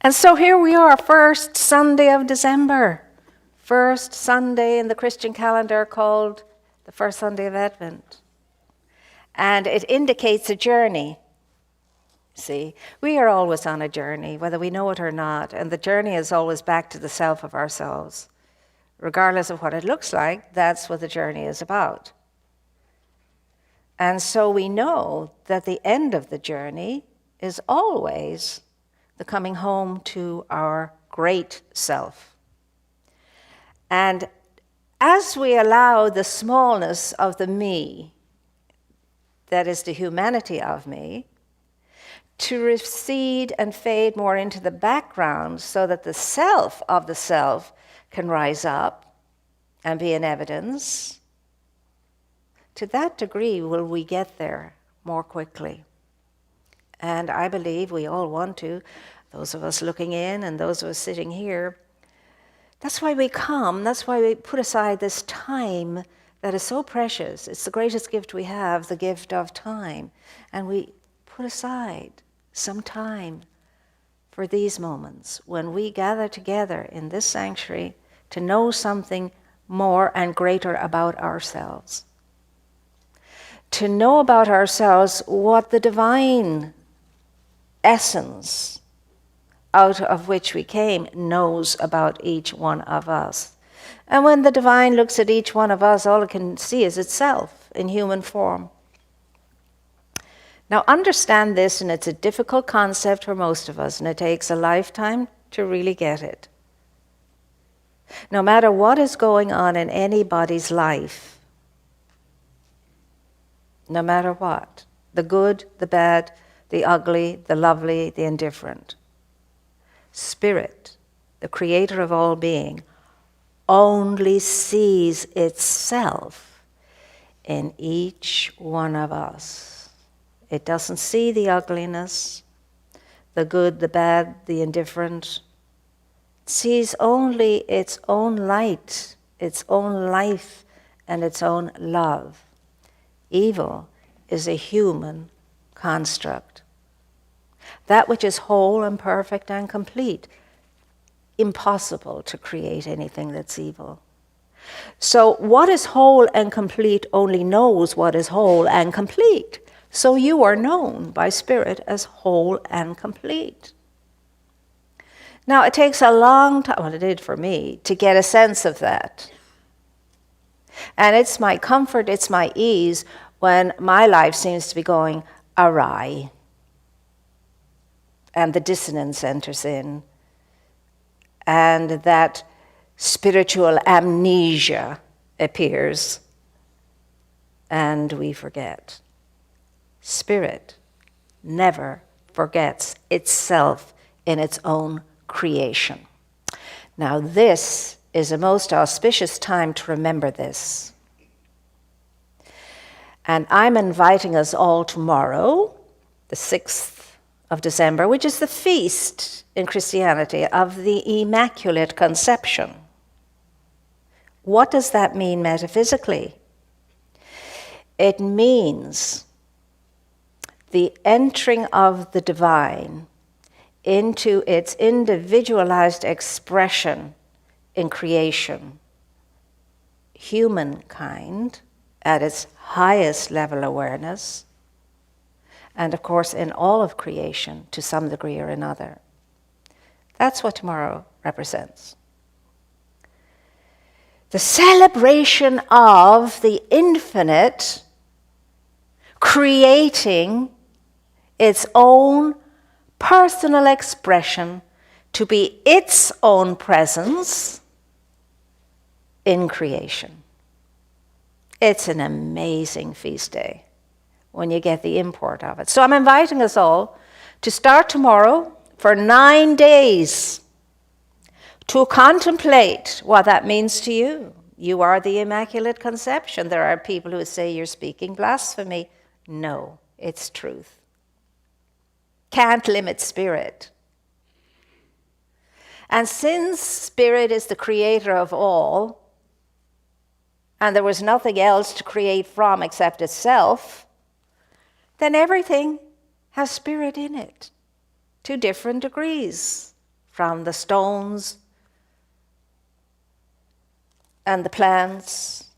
And so here we are, first Sunday of December. First Sunday in the Christian calendar called the first Sunday of Advent. And it indicates a journey. See, we are always on a journey, whether we know it or not. And the journey is always back to the self of ourselves. Regardless of what it looks like, that's what the journey is about. And so we know that the end of the journey is always the coming home to our great self. And as we allow the smallness of the me, that is the humanity of me, to recede and fade more into the background so that the self of the self can rise up and be in evidence, to that degree will we get there more quickly. And I believe we all want to, those of us looking in and those of us sitting here. That's why we come, that's why we put aside this time that is so precious. It's the greatest gift we have, the gift of time. And we put aside some time for these moments when we gather together in this sanctuary to know something more and greater about ourselves. To know about ourselves what the divine essence out of which we came knows about each one of us. And when the divine looks at each one of us, all it can see is itself in human form. Now understand this, and it's a difficult concept for most of us, and it takes a lifetime to really get it. No matter what is going on in anybody's life, no matter what, the good, the bad, the ugly, the lovely, the indifferent, Spirit, the creator of all being, only sees itself in each one of us. It doesn't see the ugliness, the good, the bad, the indifferent. It sees only its own light, its own life, and its own love. Evil is a human construct. That which is whole and perfect and complete. Impossible to create anything that's evil. So what is whole and complete only knows what is whole and complete. So you are known by Spirit as whole and complete. Now it takes a long time, well it did for me, to get a sense of that. And it's my comfort, it's my ease when my life seems to be going awry. And the dissonance enters in. And that spiritual amnesia appears. And we forget. Spirit never forgets itself in its own creation. Now this is a most auspicious time to remember this. And I'm inviting us all tomorrow, the 6th of December, which is the feast in Christianity of the Immaculate Conception. What does that mean metaphysically? It means the entering of the divine into its individualized expression in creation. Humankind at its highest level awareness, and of course in all of creation to some degree or another. That's what tomorrow represents. The celebration of the infinite creating its own personal expression to be its own presence in creation. It's an amazing feast day when you get the import of it. So I'm inviting us all to start tomorrow for 9 days to contemplate what that means to you. You are the Immaculate Conception. There are people who say you're speaking blasphemy. No, it's truth. Can't limit Spirit. And since Spirit is the creator of all, and there was nothing else to create from except itself, then everything has Spirit in it, to different degrees. from the stones and the plants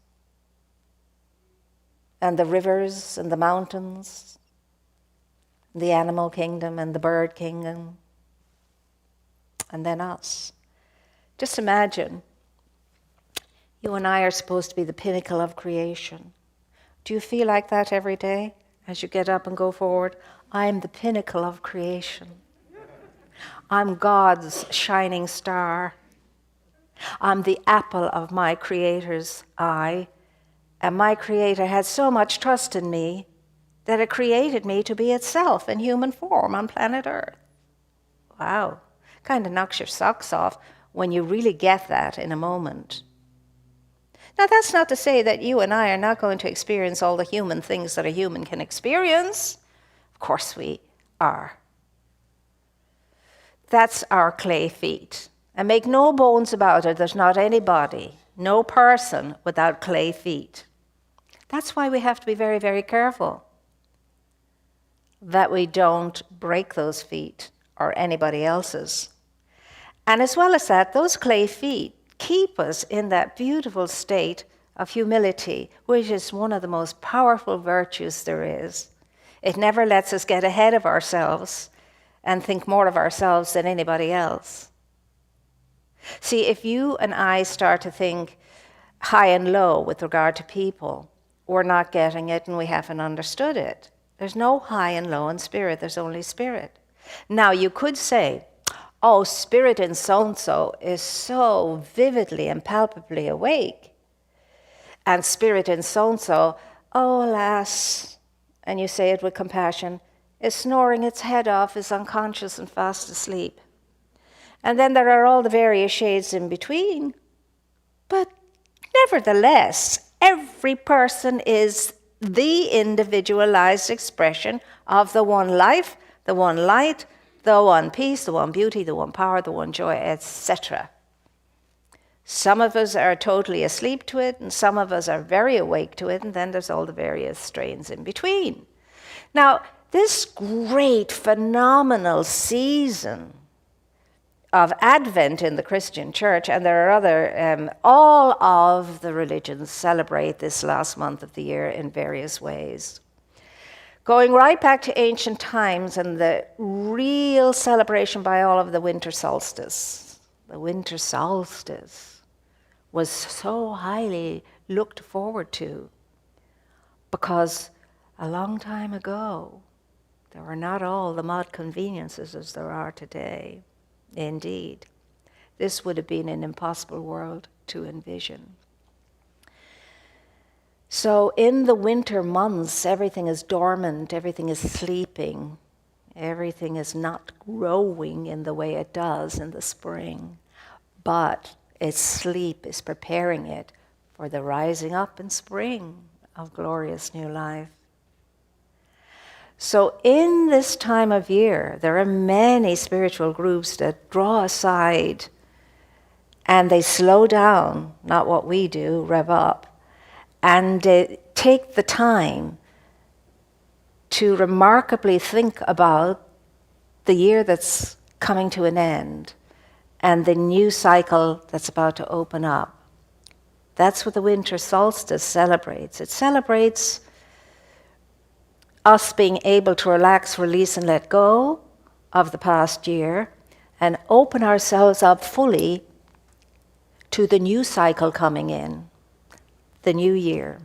and the rivers and the mountains, the animal kingdom and the bird kingdom, and then us. Just imagine, you and I are supposed to be the pinnacle of creation. Do you feel like that every day as you get up and go forward? I'm the pinnacle of creation. I'm God's shining star. I'm the apple of my Creator's eye. And my Creator had so much trust in me that it created me to be itself in human form on planet Earth. Wow. Kind of knocks your socks off when you really get that in a moment. Now, that's not to say that you and I are not going to experience all the human things that a human can experience. Of course we are. That's our clay feet. And make no bones about it, there's not anybody, no person without clay feet. That's why we have to be very, very careful that we don't break those feet or anybody else's. And as well as that, those clay feet keep us in that beautiful state of humility, which is one of the most powerful virtues there is. It never lets us get ahead of ourselves and think more of ourselves than anybody else. See, if you and I start to think high and low with regard to people, we're not getting it and we haven't understood it. There's no high and low in spirit, there's only spirit. Now, you could say, oh, spirit in so-and-so is so vividly and palpably awake. And spirit in so-and-so, oh, alas, and you say it with compassion, is snoring its head off, is unconscious and fast asleep. And then there are all the various shades in between. But nevertheless, every person is the individualized expression of the one life, the one light, the one peace, the one beauty, the one power, the one joy, etc. Some of us are totally asleep to it, and some of us are very awake to it, and then there's all the various strains in between. Now, this great, phenomenal season of Advent in the Christian church, and there are other, all of the religions celebrate this last month of the year in various ways. Going right back to ancient times and the real celebration by all of the winter solstice. The winter solstice was so highly looked forward to because a long time ago, there were not all the mod conveniences as there are today. Indeed, this would have been an impossible world to envision. So in the winter months, everything is dormant, everything is sleeping, everything is not growing in the way it does in the spring, but its sleep is preparing it for the rising up in spring of glorious new life. So in this time of year, there are many spiritual groups that draw aside and they slow down, not what we do, rev up, and take the time to remarkably think about the year that's coming to an end and the new cycle that's about to open up. That's what the winter solstice celebrates. It celebrates us being able to relax, release, and let go of the past year and open ourselves up fully to the new cycle coming in, the new year.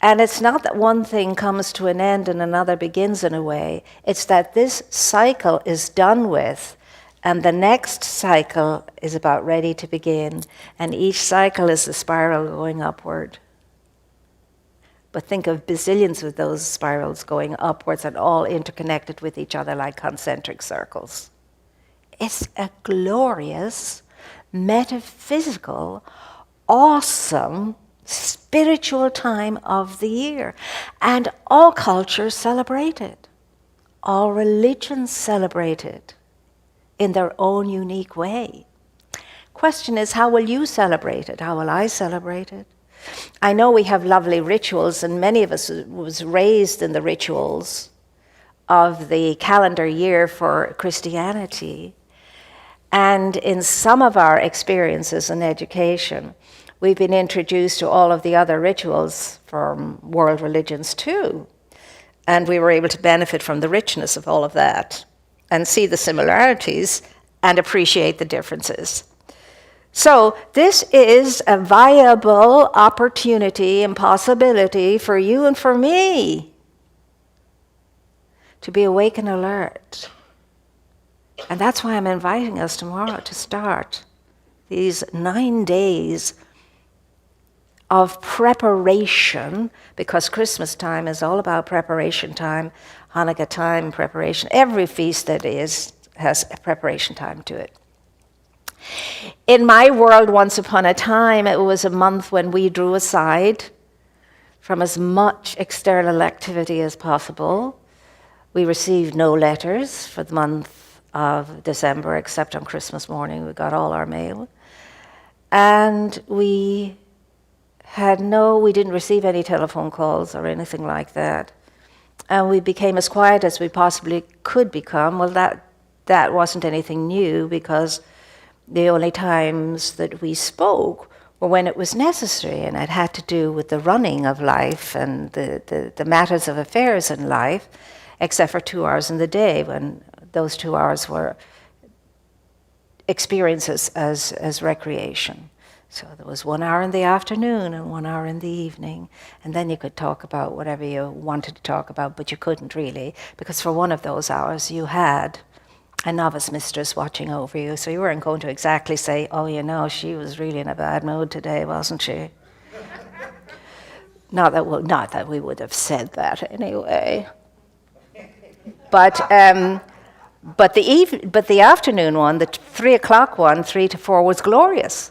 And it's not that one thing comes to an end and another begins in a way. It's that this cycle is done with and the next cycle is about ready to begin. And each cycle is a spiral going upward. But think of bazillions of those spirals going upwards and all interconnected with each other like concentric circles. It's a glorious, metaphysical, awesome, spiritual time of the year. And all cultures celebrate it. All religions celebrate it in their own unique way. Question is, how will you celebrate it? How will I celebrate it? I know we have lovely rituals, and many of us was raised in the rituals of the calendar year for Christianity. And in some of our experiences in education, we've been introduced to all of the other rituals from world religions too. And we were able to benefit from the richness of all of that and see the similarities and appreciate the differences. So this is a viable opportunity and possibility for you and for me to be awake and alert. And that's why I'm inviting us tomorrow to start these 9 days of preparation, because Christmas time is all about preparation time, Hanukkah time, preparation. Every feast that is has a preparation time to it. In my world, once upon a time, it was a month when we drew aside from as much external activity as possible. We received no letters for the month of December, except on Christmas morning. We got all our mail. And we didn't receive any telephone calls or anything like that. And we became as quiet as we possibly could become. Well, that wasn't anything new, because the only times that we spoke were when it was necessary, and it had to do with the running of life and the matters of affairs in life, except for 2 hours in the day, when those 2 hours were experiences as recreation. So there was 1 hour in the afternoon and 1 hour in the evening, and then you could talk about whatever you wanted to talk about, but you couldn't really, because for one of those hours you had a novice mistress watching over you, so you weren't going to exactly say, oh, you know, she was really in a bad mood today, wasn't she? Not that we would have said that anyway. But the afternoon one, the 3 o'clock one, 3 to 4, was glorious.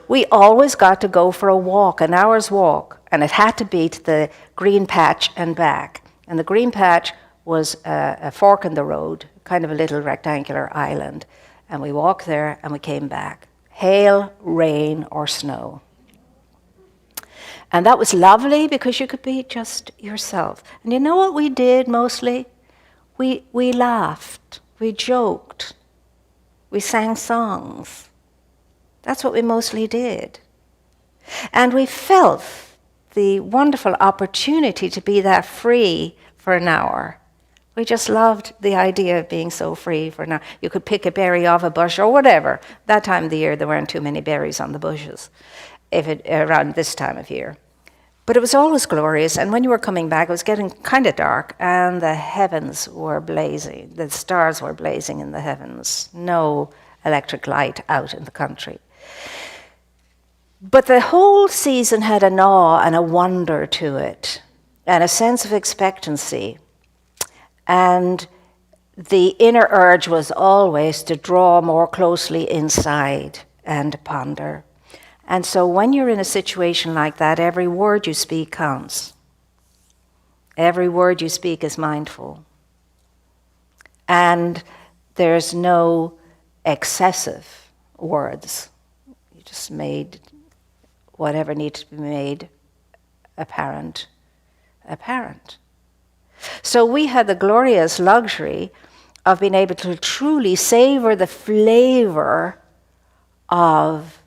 We always got to go for a walk, an hour's walk, and it had to be to the green patch and back. And the green patch was a fork in the road, kind of a little rectangular island. And we walked there and we came back. Hail, rain, or snow. And that was lovely, because you could be just yourself. And you know what we did mostly? We laughed, we joked, we sang songs. That's what we mostly did. And we felt the wonderful opportunity to be that free for an hour. We just loved the idea of being so free for an hour. You could pick a berry off a bush or whatever. That time of the year, there weren't too many berries on the bushes, around this time of year. But it was always glorious, and when you were coming back, it was getting kind of dark, and the heavens were blazing. The stars were blazing in the heavens. No electric light out in the country. But the whole season had an awe and a wonder to it, and a sense of expectancy. And the inner urge was always to draw more closely inside and ponder. And so when you're in a situation like that, every word you speak counts. Every word you speak is mindful. And there's no excessive words. You just made whatever needs to be made apparent. So we had the glorious luxury of being able to truly savor the flavor of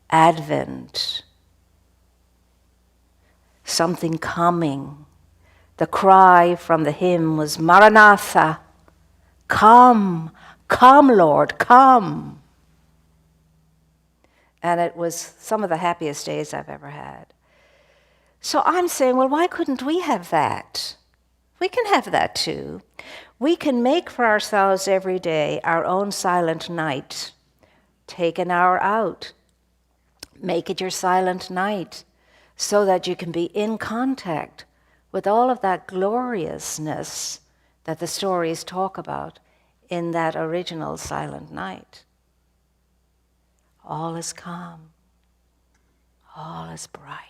Advent. Something coming. The cry from the hymn was, Maranatha, come, come, Lord, come. And it was some of the happiest days I've ever had. So I'm saying, well, why couldn't we have that? We can have that too. We can make for ourselves every day our own silent night. Take an hour out. Make it your silent night, so that you can be in contact with all of that gloriousness that the stories talk about in that original silent night. All is calm. All is bright.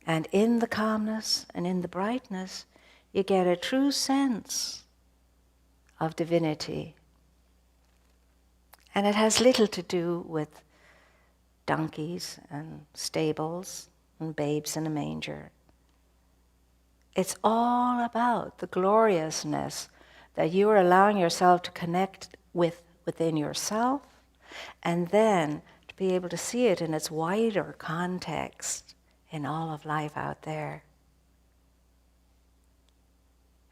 And in the calmness and in the brightness, you get a true sense of divinity. And it has little to do with donkeys and stables and babes in a manger. It's all about the gloriousness that you are allowing yourself to connect with within yourself, and then to be able to see it in its wider context in all of life out there.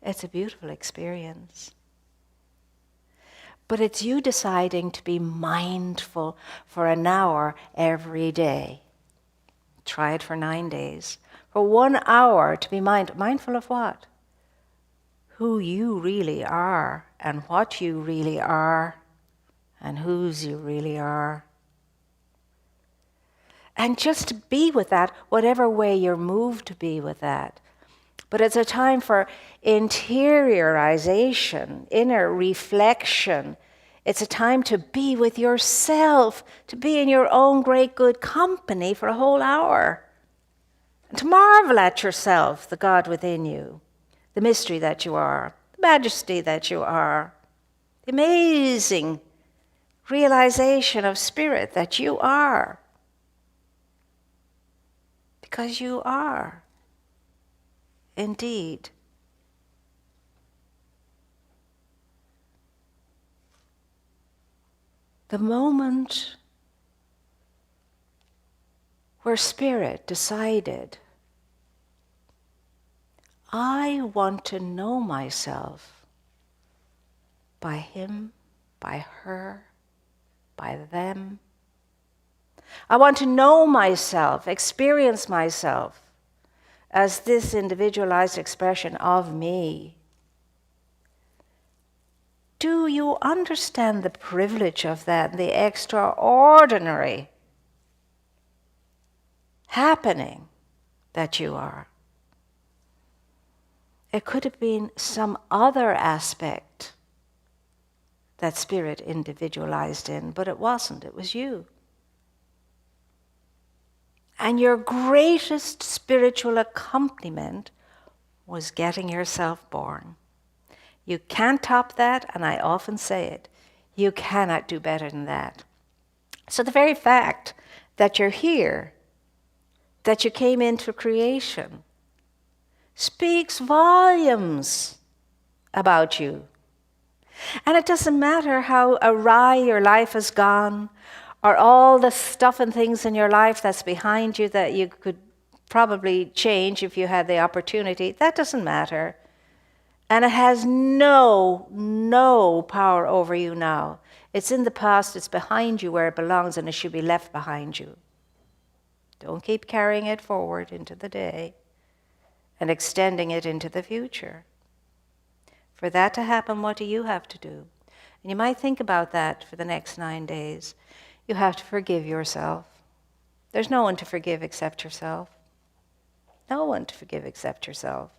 It's a beautiful experience. But it's you deciding to be mindful for an hour every day. Try it for 9 days. For 1 hour to be mindful of what? Who you really are, and what you really are, and whose you really are. And just to be with that, whatever way you're moved to be with that. But it's a time for interiorization, inner reflection. It's a time to be with yourself, to be in your own great good company for a whole hour. And to marvel at yourself, the God within you, the mystery that you are, the majesty that you are, the amazing realization of spirit that you are. Because you are. Indeed. The moment where Spirit decided, I want to know myself by him, by her, by them. I want to know myself, experience myself as this individualized expression of me. Do you understand the privilege of that, the extraordinary happening that you are? It could have been some other aspect that Spirit individualized in, but it wasn't. It was you. And your greatest spiritual accompaniment was getting yourself born. You can't top that, and I often say it. You cannot do better than that. So the very fact that you're here, that you came into creation, speaks volumes about you. And it doesn't matter how awry your life has gone, or all the stuff and things in your life that's behind you that you could probably change if you had the opportunity. That doesn't matter. And it has no power over you now. It's in the past, it's behind you where it belongs, and it should be left behind you. Don't keep carrying it forward into the day and extending it into the future. For that to happen, what do you have to do? And you might think about that for the next 9 days. You have to forgive yourself. There's no one to forgive except yourself. No one to forgive except yourself.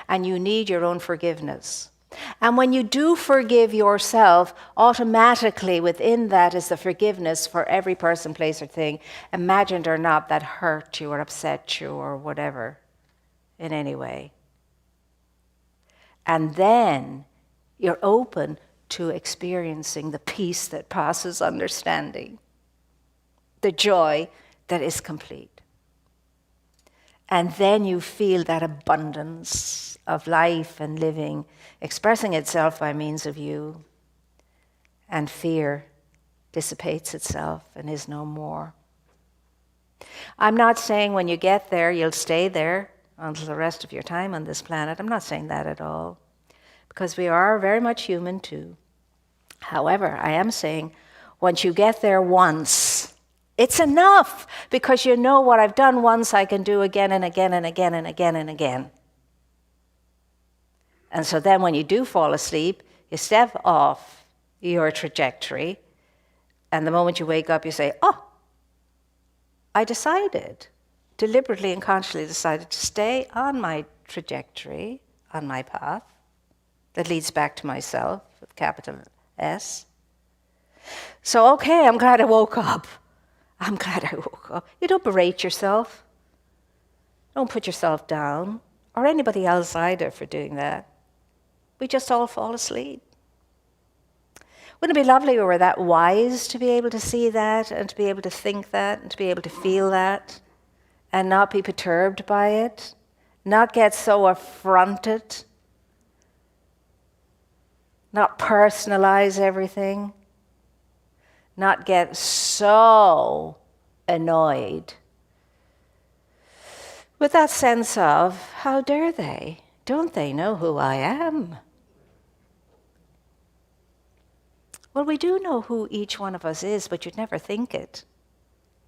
And you need your own forgiveness. And when you do forgive yourself, automatically within that is the forgiveness for every person, place, or thing, imagined or not, that hurt you or upset you or whatever in any way. And then you're open to experiencing the peace that passes understanding, the joy that is complete. And then you feel that abundance of life and living expressing itself by means of you, and fear dissipates itself and is no more. I'm not saying when you get there, you'll stay there until the rest of your time on this planet. I'm not saying that at all, because we are very much human too. However, I am saying once you get there once, it's enough, because you know what I've done once, I can do again and again and again and again and again. And so then when you do fall asleep, you step off your trajectory, and the moment you wake up, you say, oh, I decided, deliberately and consciously decided to stay on my trajectory, on my path, that leads back to myself, with capital S. So, okay, I'm glad I woke up. I'm glad I woke up. You don't berate yourself. Don't put yourself down, or anybody else either, for doing that. We just all fall asleep. Wouldn't it be lovely if we were that wise to be able to see that, and to be able to think that, and to be able to feel that, and not be perturbed by it, not get so affronted, not personalize everything, not get so annoyed with that sense of, how dare they? Don't they know who I am? Well, we do know who each one of us is, but you'd never think it,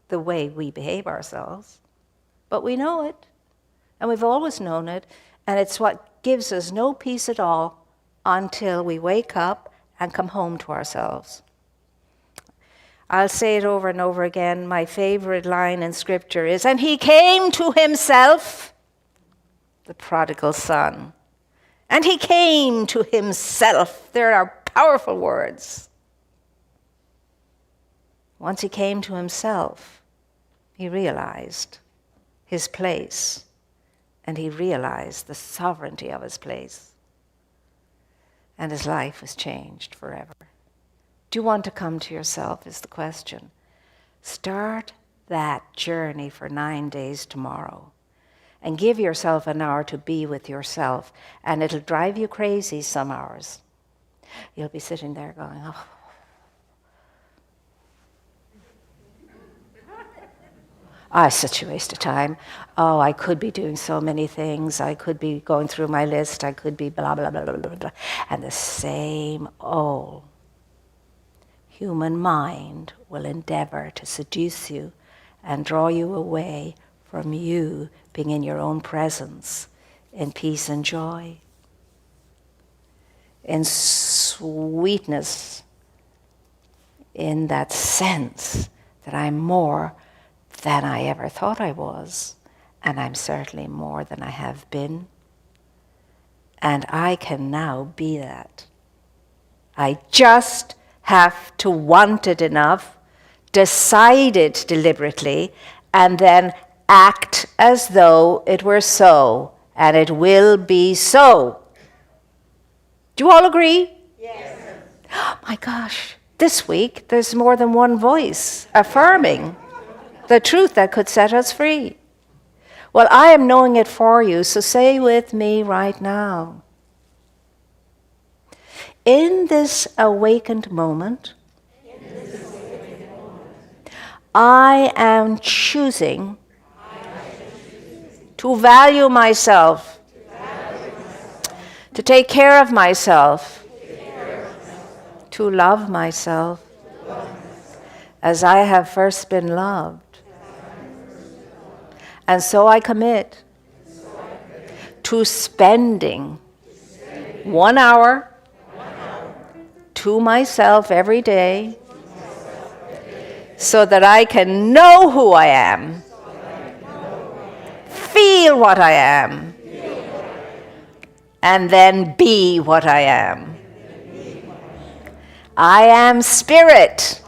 the way we behave ourselves. But we know it, and we've always known it, and it's what gives us no peace at all until we wake up and come home to ourselves. I'll say it over and over again. My favorite line in Scripture is, and he came to himself, the prodigal son. And he came to himself. There are powerful words. Once he came to himself, he realized his place, and he realized the sovereignty of his place. And his life was changed forever. Do you want to come to yourself is the question. Start that journey for 9 days tomorrow and give yourself an hour to be with yourself, and it'll drive you crazy some hours. You'll be sitting there going, oh. It's such a waste of time. Oh, I could be doing so many things. I could be going through my list. I could be blah, blah, blah, blah, blah, blah. And the same old human mind will endeavor to seduce you and draw you away from you being in your own presence, in peace and joy, in sweetness, in that sense that I'm more than I ever thought I was, and I'm certainly more than I have been, and I can now be that. I just have to want it enough, decide it deliberately, and then act as though it were so, and it will be so. Do you all agree? Yes. Oh my gosh, this week there's more than one voice affirming the truth that could set us free. Well, I am knowing it for you, so say with me right now. In this awakened moment, I am choosing to value myself, to take care of myself, to love myself as I have first been loved. And so I commit to spending 1 hour to myself every day so that I can know who I am, feel what I am, and then be what I am. I am spirit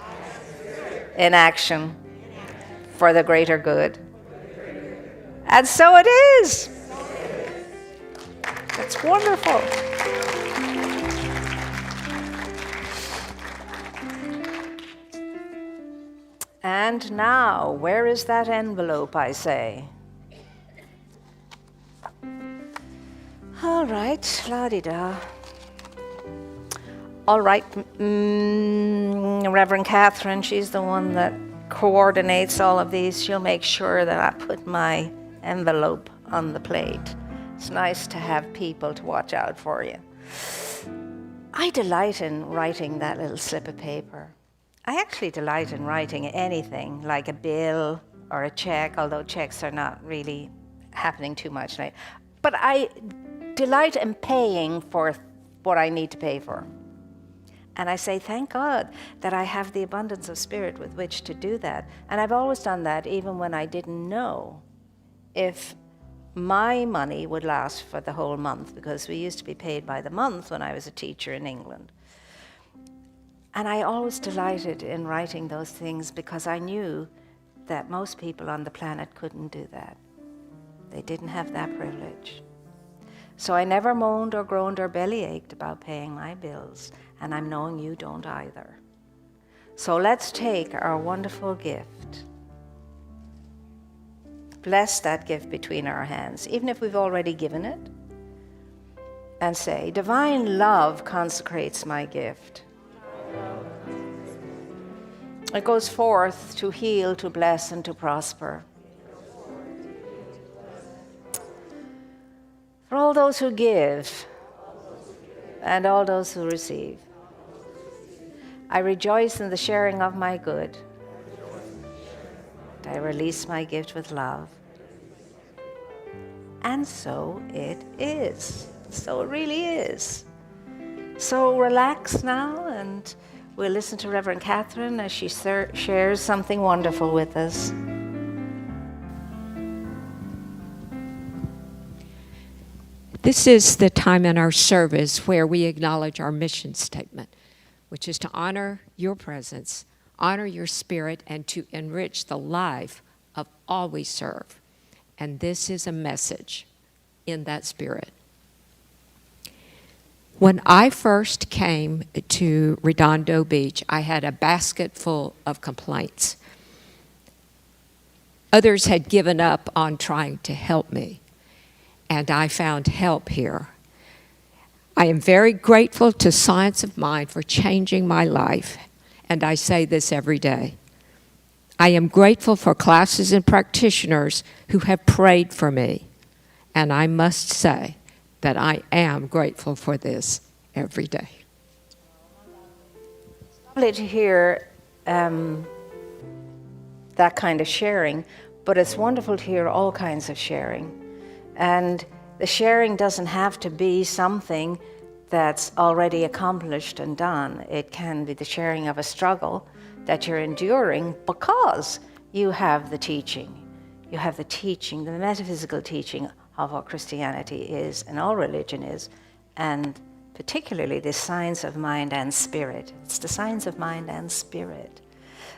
in action for the greater good. And so it is. That's wonderful. And now, where is that envelope, I say? All right, la-di-da. All right, Reverend Catherine, she's the one that coordinates all of these. She'll make sure that I put my envelope on the plate. It's nice to have people to watch out for you. I delight in writing that little slip of paper. I actually delight in writing anything, like a bill or a check, although checks are not really happening too much now. But I delight in paying for what I need to pay for. And I say, thank God that I have the abundance of spirit with which to do that. And I've always done that even when I didn't know if my money would last for the whole month, because we used to be paid by the month when I was a teacher in England. And I always delighted in writing those things because I knew that most people on the planet couldn't do that. They didn't have that privilege. So I never moaned or groaned or bellyached about paying my bills, and I'm knowing you don't either. So let's take our wonderful gift bless that gift between our hands, even if we've already given it, and say, divine love consecrates my gift. It goes forth to heal, to bless, and to prosper. For all those who give and all those who receive, I rejoice in the sharing of my good. I release my gift with love. And so it is. So it really is. So relax now, and we'll listen to Reverend Catherine as she shares something wonderful with us. This is the time in our service where we acknowledge our mission statement, which is to honor your presence, honor your spirit, and to enrich the life of all we serve. And this is a message in that spirit. When I first came to Redondo Beach, I had a basket full of complaints. Others had given up on trying to help me, and I found help here. I am very grateful to Science of Mind for changing my life, and I say this every day. I am grateful for classes and practitioners who have prayed for me, and I must say that I am grateful for this every day. It's lovely to hear that kind of sharing, but it's wonderful to hear all kinds of sharing. And the sharing doesn't have to be something that's already accomplished and done. It can be the sharing of a struggle that you're enduring because you have the teaching. You have the teaching, the metaphysical teaching of what Christianity is and all religion is, and particularly the science of mind and spirit. It's the science of mind and spirit.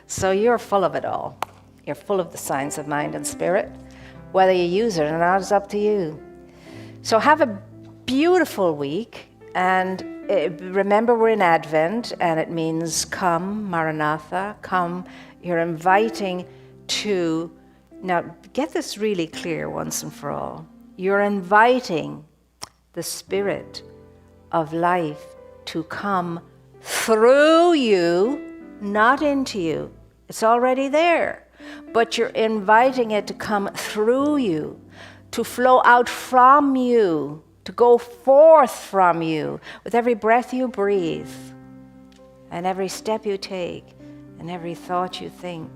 So you're full of it all. You're full of the science of mind and spirit. Whether you use it or not is up to you. So have a beautiful week, and remember we're in Advent, and it means come, Maranatha, come. You're inviting to, now get this really clear once and for all. You're inviting the Spirit of life to come through you, not into you. It's already there, but you're inviting it to come through you, to flow out from you, to go forth from you with every breath you breathe and every step you take and every thought you think.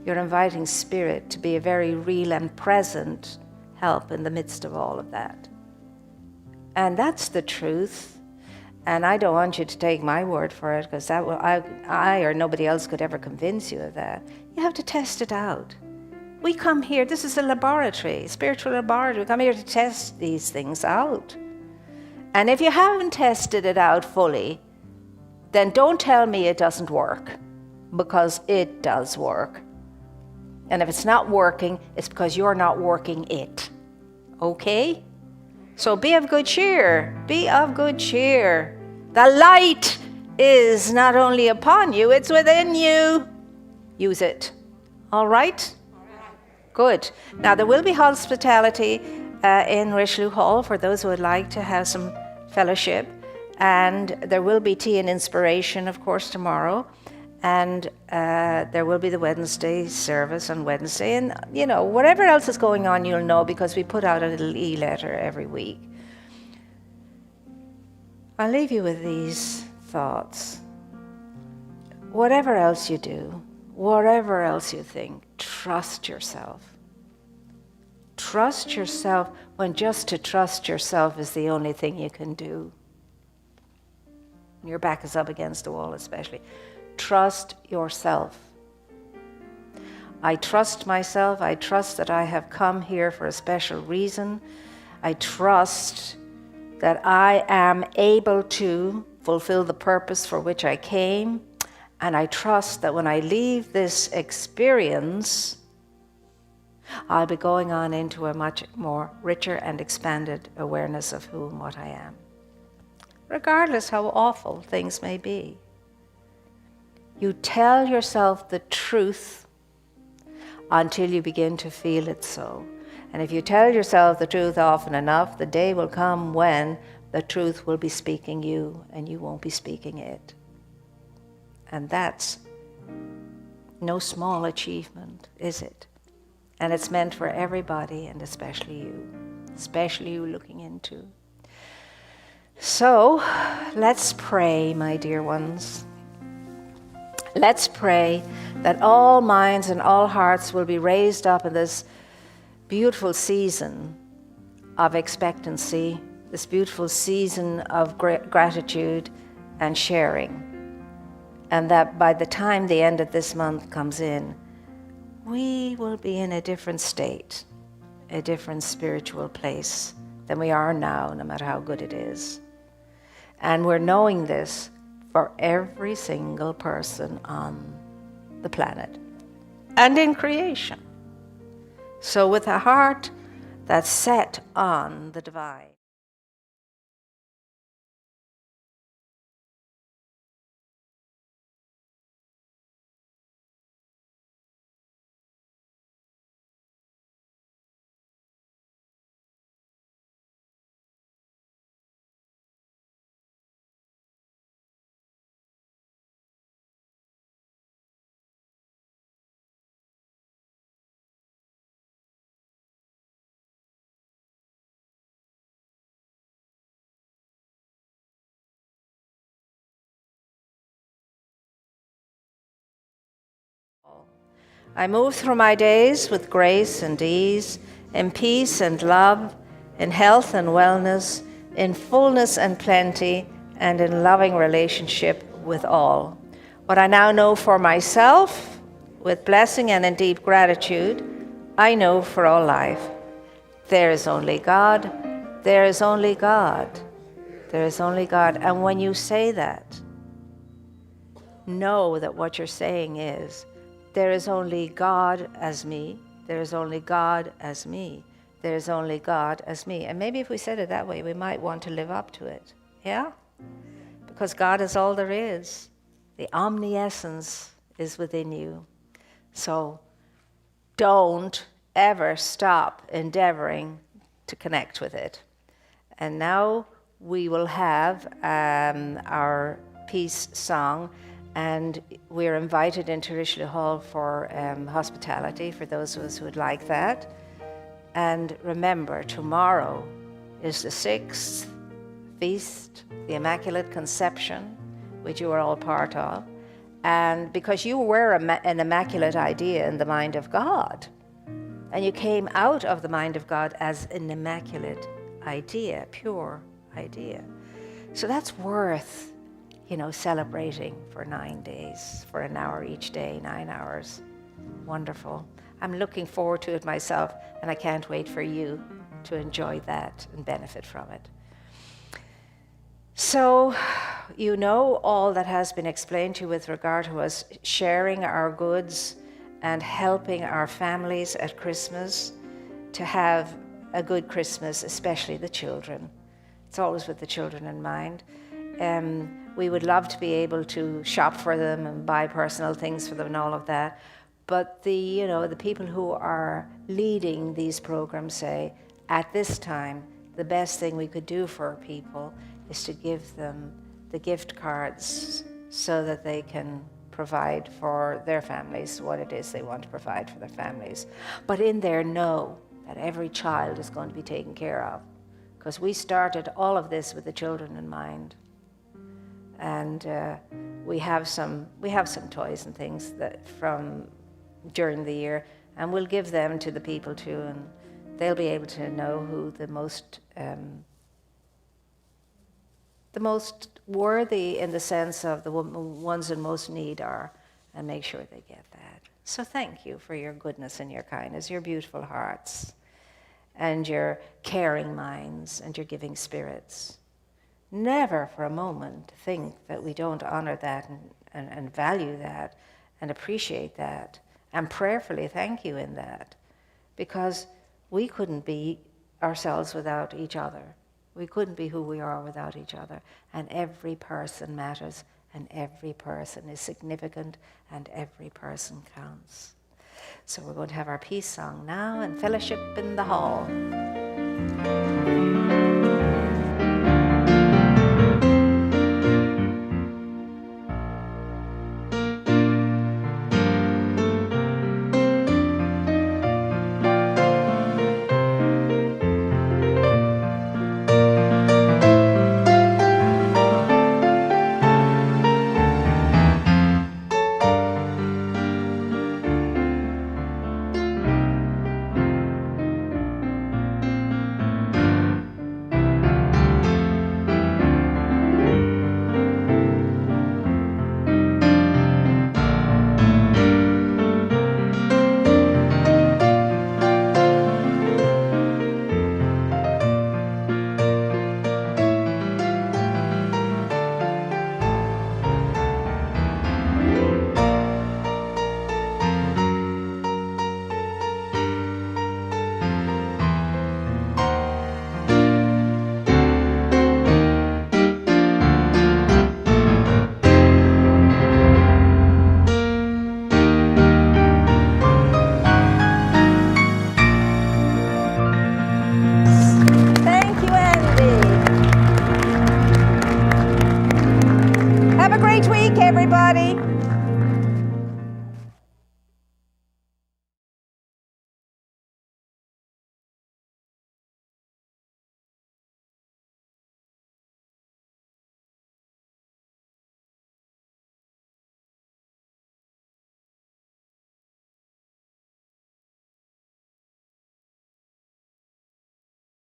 You're inviting Spirit to be a very real and present help in the midst of all of that. And that's the truth. And I don't want you to take my word for it, because that will, I or nobody else could ever convince you of that. You have to test it out. We come here, this is a laboratory, spiritual laboratory. We come here to test these things out. And if you haven't tested it out fully, then don't tell me it doesn't work, because it does work. And if it's not working, it's because you're not working it. Okay? So be of good cheer. Be of good cheer. The light is not only upon you, it's within you. Use it. All right? Good. Now, there will be hospitality in Richelieu Hall for those who would like to have some fellowship. And there will be tea and inspiration, of course, tomorrow. And there will be the Wednesday service on Wednesday. And, you know, whatever else is going on, you'll know, because we put out a little e-letter every week. I'll leave you with these thoughts. Whatever else you do, whatever else you think, trust yourself. Trust yourself when just to trust yourself is the only thing you can do. Your back is up against the wall especially. Trust yourself. I trust myself. I trust that I have come here for a special reason. I trust that I am able to fulfill the purpose for which I came. And I trust that when I leave this experience, I'll be going on into a much more richer and expanded awareness of who and what I am, regardless how awful things may be. You tell yourself the truth until you begin to feel it so. And if you tell yourself the truth often enough, the day will come when the truth will be speaking you and you won't be speaking it. And that's no small achievement, is it? And it's meant for everybody, and especially you looking into. So, let's pray, my dear ones. Let's pray that all minds and all hearts will be raised up in this beautiful season of expectancy, this beautiful season of gratitude and sharing. And that by the time the end of this month comes in, we will be in a different state, a different spiritual place than we are now, no matter how good it is. And we're knowing this for every single person on the planet and in creation. So with a heart that's set on the divine, I move through my days with grace and ease, in peace and love, in health and wellness, in fullness and plenty, and in loving relationship with all. What I now know for myself, with blessing and in deep gratitude, I know for all life. There is only God, there is only God, there is only God. And when you say that, know that what you're saying is, there is only God as me, there is only God as me, there is only God as me. And maybe if we said it that way, we might want to live up to it. Yeah? Because God is all there is. The omniscience is within you. So don't ever stop endeavoring to connect with it. And now we will have our peace song, and we're invited into Richelieu Hall for hospitality for those of us who would like that. And remember, tomorrow is the 6th feast, the Immaculate Conception, which you are all part of. And because you were an immaculate idea in the mind of God, and you came out of the mind of God as an immaculate idea, pure idea. So that's worth, celebrating for 9 days, for an hour each day, 9 hours. Wonderful. I'm looking forward to it myself, and I can't wait for you to enjoy that and benefit from it. So, you know all that has been explained to you with regard to us sharing our goods and helping our families at Christmas to have a good Christmas, especially the children. It's always with the children in mind. We would love to be able to shop for them and buy personal things for them and all of that. But the people who are leading these programs say, at this time, the best thing we could do for people is to give them the gift cards so that they can provide for their families what it is they want to provide for their families. But in there, know that every child is going to be taken care of, because we started all of this with the children in mind. And we have some toys and things that from during the year, and we'll give them to the people too, and they'll be able to know who the most worthy in the sense of the ones in most need are, and make sure they get that. So thank you for your goodness and your kindness, your beautiful hearts, and your caring minds, and your giving spirits. Never for a moment think that we don't honor that and value that and appreciate that and prayerfully thank you in that, because we couldn't be ourselves without each other. We couldn't be who we are without each other. And every person matters, and every person is significant, and every person counts. So we're going to have our peace song now and fellowship in the hall.